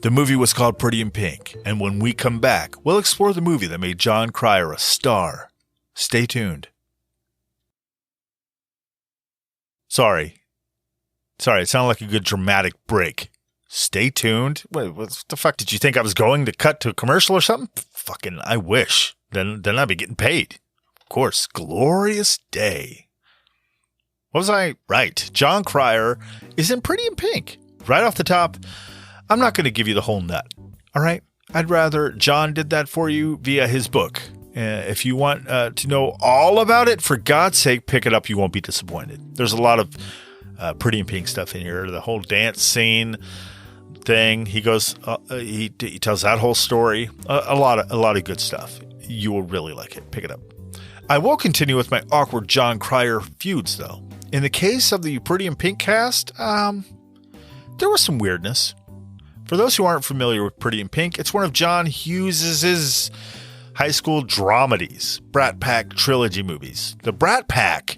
The movie was called Pretty in Pink, and when we come back, we'll explore the movie that made Jon Cryer a star. Stay tuned. Sorry, it sounded like a good dramatic break. Stay tuned? Wait, what the fuck? Did you think I was going to cut to a commercial or something? Fucking, I wish. Then I'd be getting paid. Of course, glorious day. What was I? Right. Jon Cryer is in Pretty in Pink. Right off the top, I'm not going to give you the whole nut. All right? I'd rather Jon did that for you via his book. If you want to know all about it, for God's sake, pick it up. You won't be disappointed. There's a lot of Pretty in Pink stuff in here. The whole dance scene thing. He goes, he tells that whole story. A lot of good stuff. You will really like it. Pick it up. I will continue with my awkward Jon Cryer feuds, though. In the case of the Pretty in Pink cast, there was some weirdness. For those who aren't familiar with Pretty in Pink, it's one of John Hughes's high school dramedies, Brat Pack trilogy movies. The Brat Pack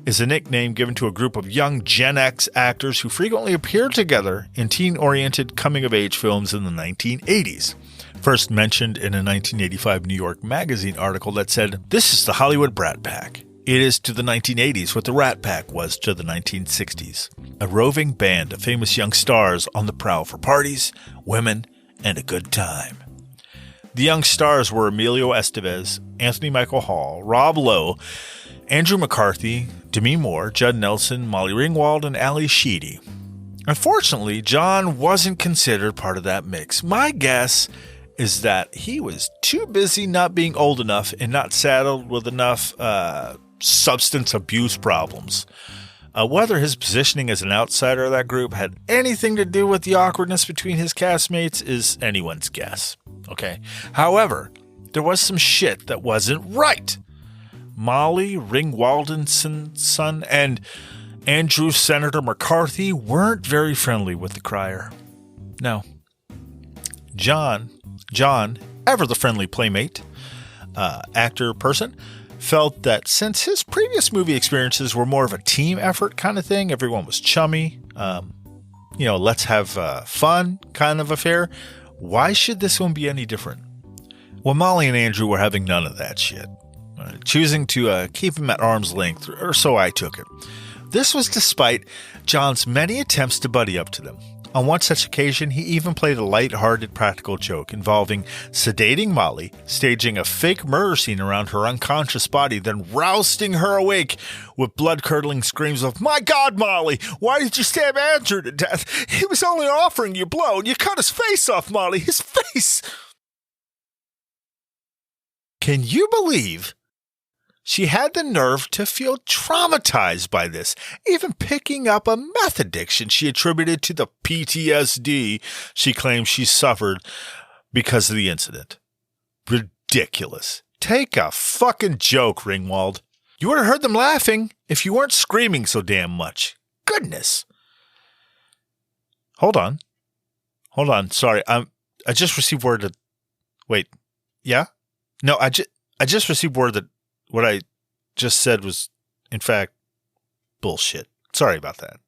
is a nickname given to a group of young Gen X actors who frequently appeared together in teen-oriented coming-of-age films in the 1980s. First mentioned in a 1985 New York Magazine article that said, "This is the Hollywood Brat Pack. It is to the 1980s what the Rat Pack was to the 1960s. A roving band of famous young stars on the prowl for parties, women, and a good time." The young stars were Emilio Estevez, Anthony Michael Hall, Rob Lowe, Andrew McCarthy, Demi Moore, Judd Nelson, Molly Ringwald, and Ali Sheedy. Unfortunately, Jon wasn't considered part of that mix. My guess is that he was too busy not being old enough and not saddled with enough substance abuse problems. Whether his positioning as an outsider of that group had anything to do with the awkwardness between his castmates is anyone's guess. Okay. However, there was some shit that wasn't right. Molly Ringwaldenson's son and Andrew Senator McCarthy weren't very friendly with the Cryer. No. Jon, ever the friendly playmate, actor person, felt that since his previous movie experiences were more of a team effort kind of thing, everyone was chummy, let's have fun kind of affair, why should this one be any different? Well, Molly and Andrew were having none of that shit, choosing to keep him at arm's length, or so I took it. This was despite Jon's many attempts to buddy up to them. On one such occasion, he even played a light-hearted practical joke involving sedating Molly, staging a fake murder scene around her unconscious body, then rousting her awake with blood-curdling screams of, "My God, Molly, why did you stab Andrew to death? He was only offering you a blow, and you cut his face off, Molly, his face!" Can you believe She had the nerve to feel traumatized by this, even picking up a meth addiction she attributed to the PTSD she claimed she suffered because of the incident. Ridiculous. Take a fucking joke, Ringwald. You would have heard them laughing if you weren't screaming so damn much. Goodness. Hold on. Sorry, I just received word that... Wait. Yeah? No, I just received word that what I just said was, in fact, bullshit. Sorry about that.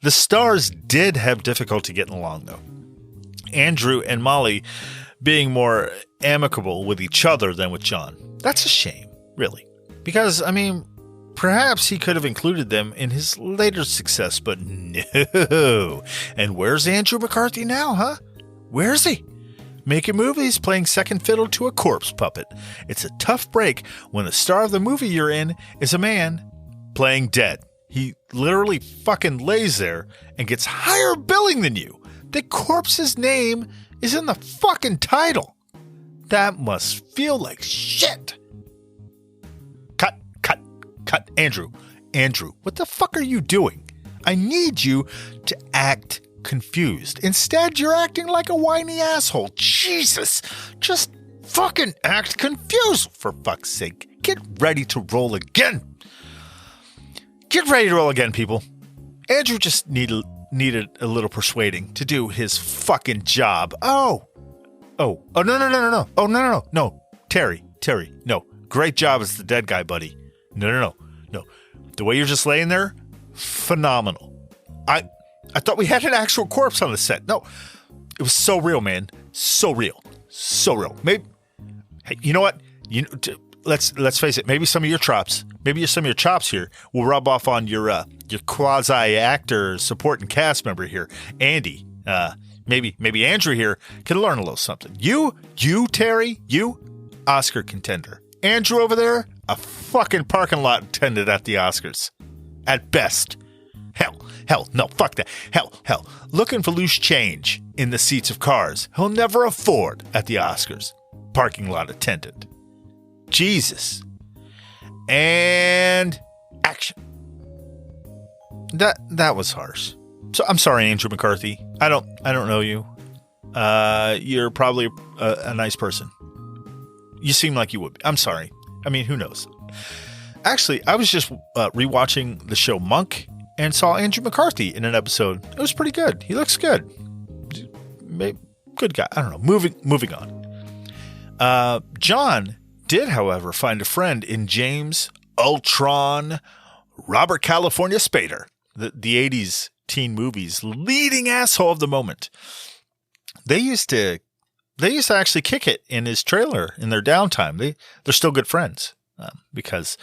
The stars did have difficulty getting along, though. Andrew and Molly being more amicable with each other than with Jon. That's a shame, really. Because, I mean, perhaps he could have included them in his later success, but no. And where's Andrew McCarthy now, huh? Where is he? Making movies, playing second fiddle to a corpse puppet. It's a tough break when the star of the movie you're in is a man playing dead. He literally fucking lays there and gets higher billing than you. The corpse's name is in the fucking title. That must feel like shit. Cut. Andrew, what the fuck are you doing? I need you to act confused. Instead, you're acting like a whiny asshole. Jesus, just fucking act confused, for fuck's sake. Get ready to roll again. People. Andrew just needed a little persuading to do his fucking job. No. Oh, no. Terry, no. Great job as the dead guy, buddy. No. The way you're just laying there, phenomenal. I thought we had an actual corpse on the set. No, it was so real, man. So real. Maybe, hey, you know what? Let's face it. Maybe some of your chops here will rub off on your quasi-actor support and cast member here, Andy. Maybe Andrew here can learn a little something. You, Terry, Oscar contender. Andrew over there, a fucking parking lot attendant at the Oscars. At best. Hell, no, fuck that. Hell, looking for loose change in the seats of cars he'll never afford at the Oscars. Parking lot attendant. Jesus. And action. That was harsh. So I'm sorry, Andrew McCarthy. I don't know you. You're probably a nice person. You seem like you would be. I'm sorry. I mean, who knows? Actually, I was just rewatching the show Monk and saw Andrew McCarthy in an episode. It was pretty good. He looks good. Good guy. I don't know. Moving on. Jon did, however, find a friend in James Ultron Robert California Spader, the 80s teen movies leading asshole of the moment. They used to actually kick it in his trailer in their downtime. They're still good friends because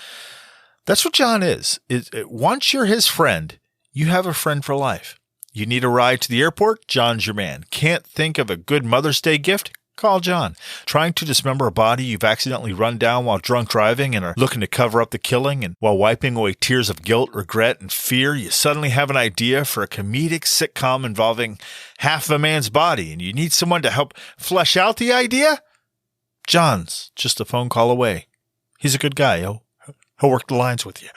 that's what Jon is. Once you're his friend, you have a friend for life. You need a ride to the airport? Jon's your man. Can't think of a good Mother's Day gift? Call Jon. Trying to dismember a body you've accidentally run down while drunk driving and are looking to cover up the killing, and while wiping away tears of guilt, regret, and fear, you suddenly have an idea for a comedic sitcom involving half of a man's body, and you need someone to help flesh out the idea? Jon's just a phone call away. He's a good guy. He'll work the lines with you.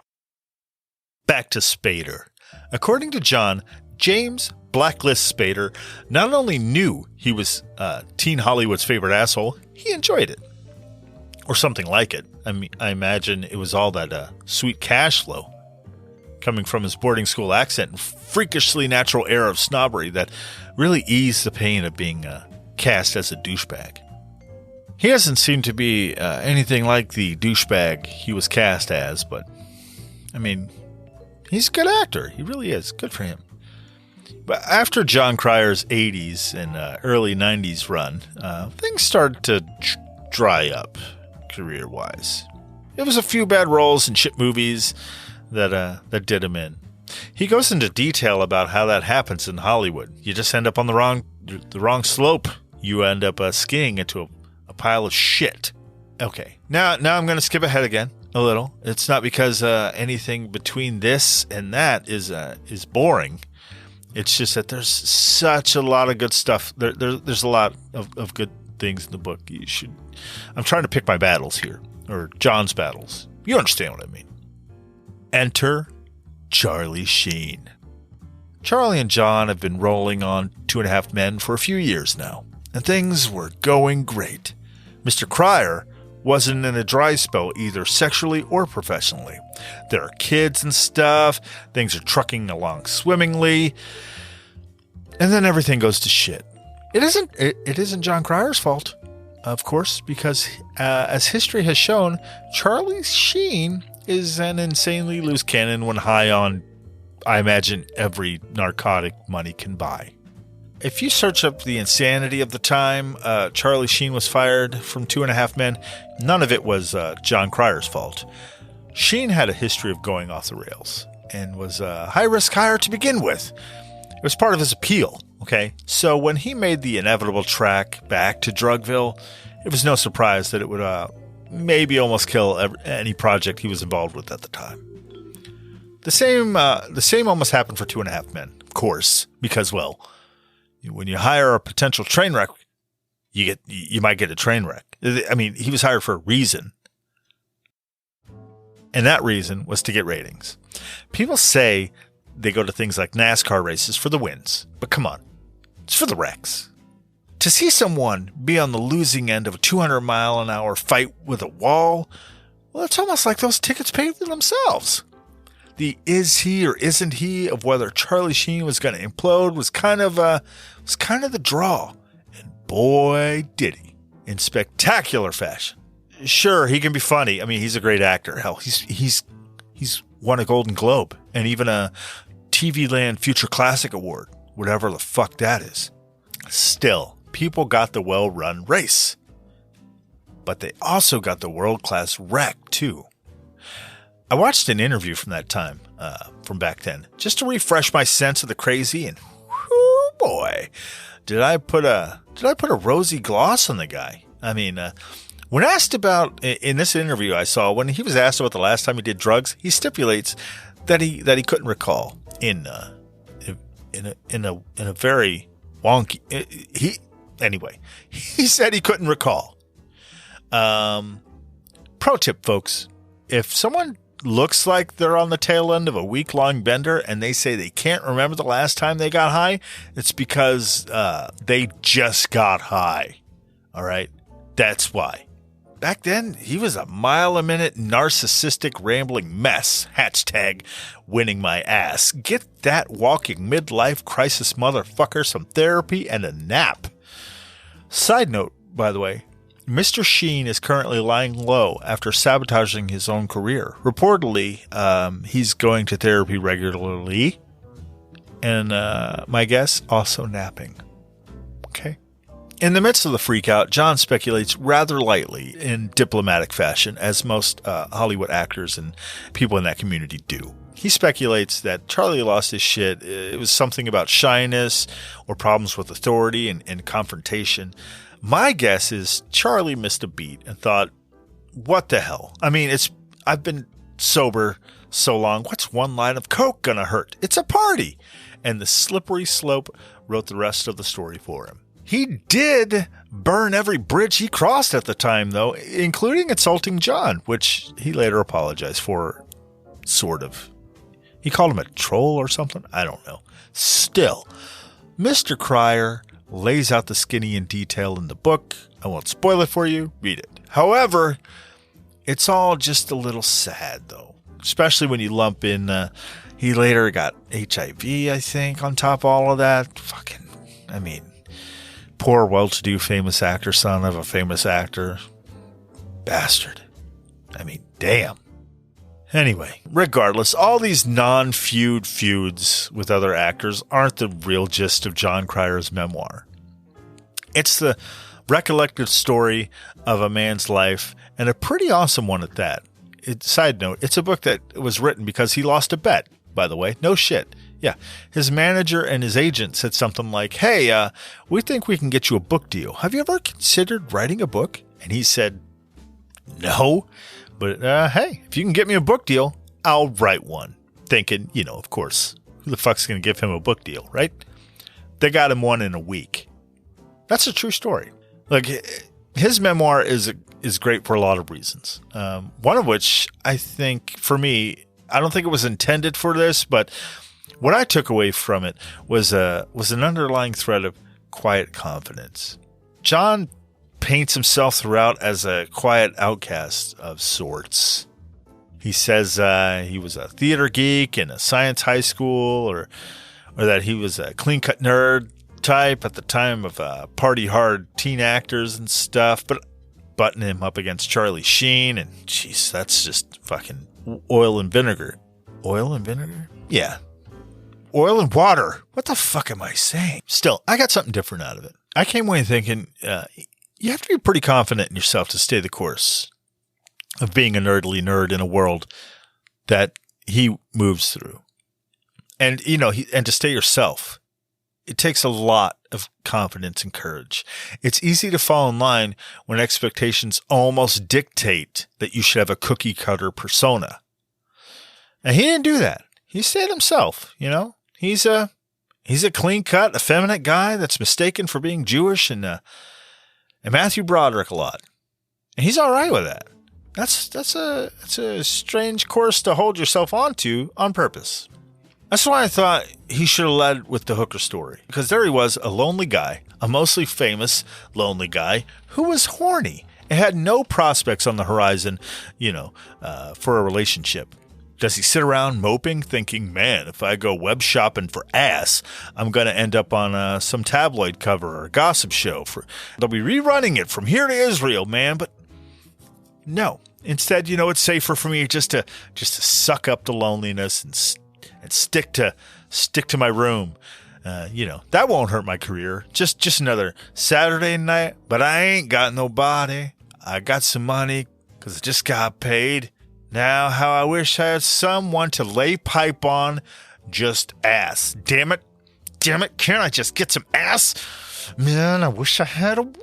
Back to Spader. According to Jon, James Blacklist Spader not only knew he was teen Hollywood's favorite asshole, he enjoyed it. Or something like it. I mean, I imagine it was all that sweet cash flow coming from his boarding school accent and freakishly natural air of snobbery that really eased the pain of being cast as a douchebag. He doesn't seem to be anything like the douchebag he was cast as, but I mean, he's a good actor. He really is. Good for him. But after Jon Cryer's 80s and early 90s run, things started to dry up career-wise. It was a few bad roles in shit movies that did him in. He goes into detail about how that happens in Hollywood. You just end up on the wrong slope. You end up skiing into a pile of shit. Okay, now I'm going to skip ahead again a little. It's not because anything between this and that is boring. It's just that there's such a lot of good stuff. There's a lot of good things in the book. I'm trying to pick my battles here, or Jon's battles. You understand what I mean. Enter Charlie Sheen. Charlie and Jon have been rolling on 2.5 Men for a few years now, and things were going great. Mr. Cryer wasn't in a dry spell either sexually or professionally. There are kids and stuff, things are trucking along swimmingly, and then everything goes to shit. It isn't Jon Cryer's fault, of course, because as history has shown, Charlie Sheen is an insanely loose cannon when high on, I imagine, every narcotic money can buy. If you search up the insanity of the time Charlie Sheen was fired from 2.5 Men, none of it was Jon Cryer's fault. Sheen had a history of going off the rails and was a high-risk hire to begin with. It was part of his appeal, okay? So when he made the inevitable track back to Drugville, it was no surprise that it would maybe almost kill any project he was involved with at the time. The same almost happened for 2.5 Men, of course, because, well, when you hire a potential train wreck, you might get a train wreck. I mean, he was hired for a reason. And that reason was to get ratings. People say they go to things like NASCAR races for the wins. But come on, it's for the wrecks. To see someone be on the losing end of a 200-mile-an-hour fight with a wall, well, it's almost like those tickets paid for themselves. The is he or isn't he of whether Charlie Sheen was going to implode was kind of the draw. And boy, did he, in spectacular fashion. Sure, he can be funny. I mean, he's a great actor. Hell, he's won a Golden Globe and even a TV Land Future Classic Award, whatever the fuck that is. Still, people got the well-run race. But they also got the world-class wreck, too. I watched an interview from that time, from back then, just to refresh my sense of the crazy, and whoo boy, did I put a rosy gloss on the guy. I mean, when asked about in this interview I saw, when he was asked about the last time he did drugs, he stipulates that he couldn't recall in a very wonky. He said he couldn't recall. Pro tip, folks: if someone looks like they're on the tail end of a week-long bender and they say they can't remember the last time they got high, it's because they just got high. All right? That's why. Back then, he was a mile-a-minute narcissistic rambling mess. Hashtag winning my ass. Get that walking midlife crisis motherfucker some therapy and a nap. Side note, by the way, Mr. Sheen is currently lying low after sabotaging his own career. Reportedly, he's going to therapy regularly, and my guess, also napping. Okay. In the midst of the freakout, Jon speculates rather lightly in diplomatic fashion, as most Hollywood actors and people in that community do. He speculates that Charlie lost his shit. It was something about shyness or problems with authority and confrontation. My guess is Charlie missed a beat and thought, what the hell? I mean, I've been sober so long. What's one line of coke gonna hurt? It's a party. And the slippery slope wrote the rest of the story for him. He did burn every bridge he crossed at the time, though, including insulting Jon, which he later apologized for, sort of. He called him a troll or something? I don't know. Still, Mr. Cryer lays out the skinny in detail in the book. I won't spoil it for you. Read it. However, it's all just a little sad, though, especially when you lump in he later got HIV, I think, on top of all of that. Poor well-to-do famous actor, son of a famous actor. Bastard. Damn. Anyway, regardless, all these feuds with other actors aren't the real gist of Jon Cryer's memoir. It's the recollected story of a man's life, and a pretty awesome one at that. Side note, it's a book that was written because he lost a bet, by the way. No shit. Yeah, his manager and his agent said something like, hey, we think we can get you a book deal. Have you ever considered writing a book? And he said, no, but hey, if you can get me a book deal, I'll write one. Thinking, of course, who the fuck's going to give him a book deal, right? They got him one in a week. That's a true story. Look, his memoir is is great for a lot of reasons. One of which, I think, for me, I don't think it was intended for this, but what I took away from it was an underlying thread of quiet confidence. Jon paints himself throughout as a quiet outcast of sorts. He says he was a theater geek in a science high school, or that he was a clean-cut nerd type at the time of party-hard teen actors and stuff, but button him up against Charlie Sheen, and jeez, that's just fucking oil and vinegar. Oil and vinegar? Yeah. Oil and water. What the fuck am I saying? Still, I got something different out of it. I came away thinking, you have to be pretty confident in yourself to stay the course of being a nerdly nerd in a world that he moves through. And, and to stay yourself. It takes a lot of confidence and courage. It's easy to fall in line when expectations almost dictate that you should have a cookie cutter persona. And he didn't do that. He stayed himself, He's a clean cut, effeminate guy that's mistaken for being Jewish and Matthew Broderick a lot. And he's all right with that. That's a strange course to hold yourself onto on purpose. That's why I thought he should have led with the hooker story. Because there he was, a lonely guy, a mostly famous lonely guy, who was horny and had no prospects on the horizon, for a relationship. Does he sit around moping, thinking, man, if I go web shopping for ass, I'm going to end up on some tabloid cover or a gossip show. They'll be rerunning it from here to Israel, man. But no. Instead, it's safer for me just to suck up the loneliness and stick to my room. That won't hurt my career. Just another Saturday night, but I ain't got nobody. I got some money because I just got paid. Now, how I wish I had someone to lay pipe on, just ass. Damn it. Can't I just get some ass? Man, I wish I had a woman.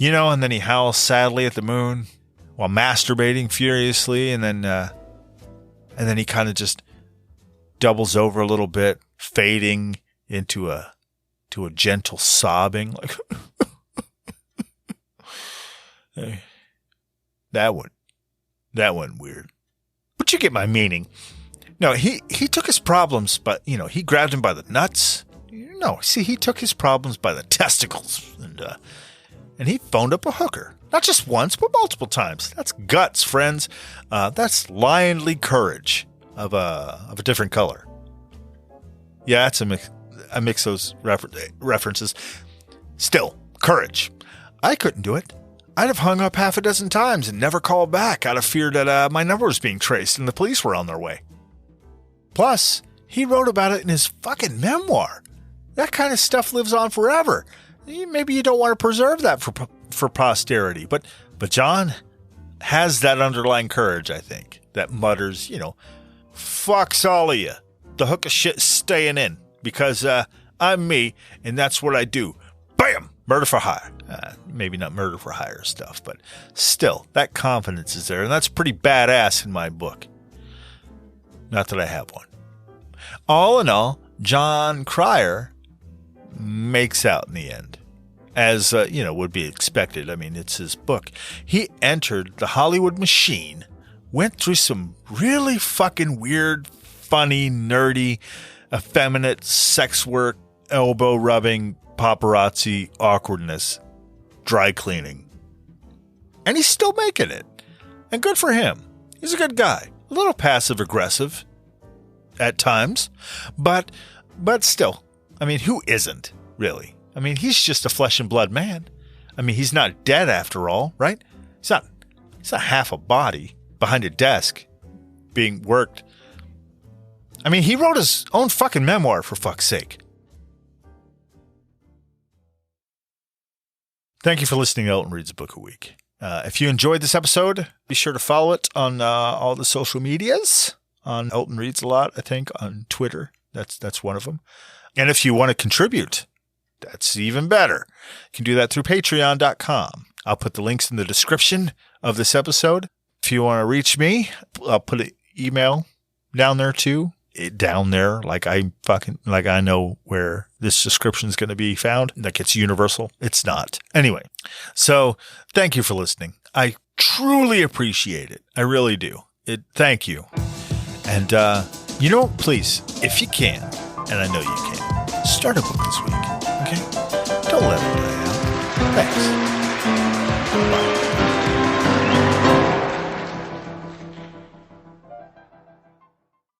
And then he howls sadly at the moon while masturbating furiously, and then he kind of just doubles over a little bit, fading into a gentle sobbing, like hey, that one weird. But you get my meaning. No, he took his problems, but he grabbed him by the nuts. No, see, he took his problems by the testicles, and he phoned up a hooker. Not just once, but multiple times. That's guts, friends. That's lionly courage of a different color. Yeah, that's a mix. I mix those references. Still, courage. I couldn't do it. I'd have hung up half a dozen times and never called back out of fear that my number was being traced and the police were on their way. Plus, he wrote about it in his fucking memoir. That kind of stuff lives on forever. Maybe you don't want to preserve that for posterity, but Jon has that underlying courage, I think, that mutters, fucks all of you. The hook of shit staying in because I'm me and that's what I do. Bam! Murder for hire. Maybe not murder for hire stuff, but still, that confidence is there, and that's pretty badass in my book. Not that I have one. All in all, Jon Cryer makes out in the end. As, would be expected. I mean, it's his book. He entered the Hollywood machine, went through some really fucking weird, funny, nerdy, effeminate sex work, elbow rubbing, paparazzi awkwardness, dry cleaning. And he's still making it. And good for him. He's a good guy. A little passive aggressive at times, but still. I mean, who isn't, really? I mean, he's just a flesh and blood man. I mean, he's not dead after all, right? He's not half a body behind a desk being worked. I mean, he wrote his own fucking memoir, for fuck's sake. Thank you for listening to Elton Reads a Book a Week. If you enjoyed this episode, be sure to follow it on all the social medias. On Elton Reads a lot, I think, on Twitter. That's one of them. And if you want to contribute, that's even better. You can do that through patreon.com. I'll put the links in the description of this episode. If you want to reach me, I'll put an email down there too. down there, like I know where this description is going to be found, like it's universal. It's not. Anyway, so thank you for listening. I truly appreciate it. I really do. Thank you. And, please, if you can, and I know you can, start a book this week. Okay? Don't let it die out. Thanks.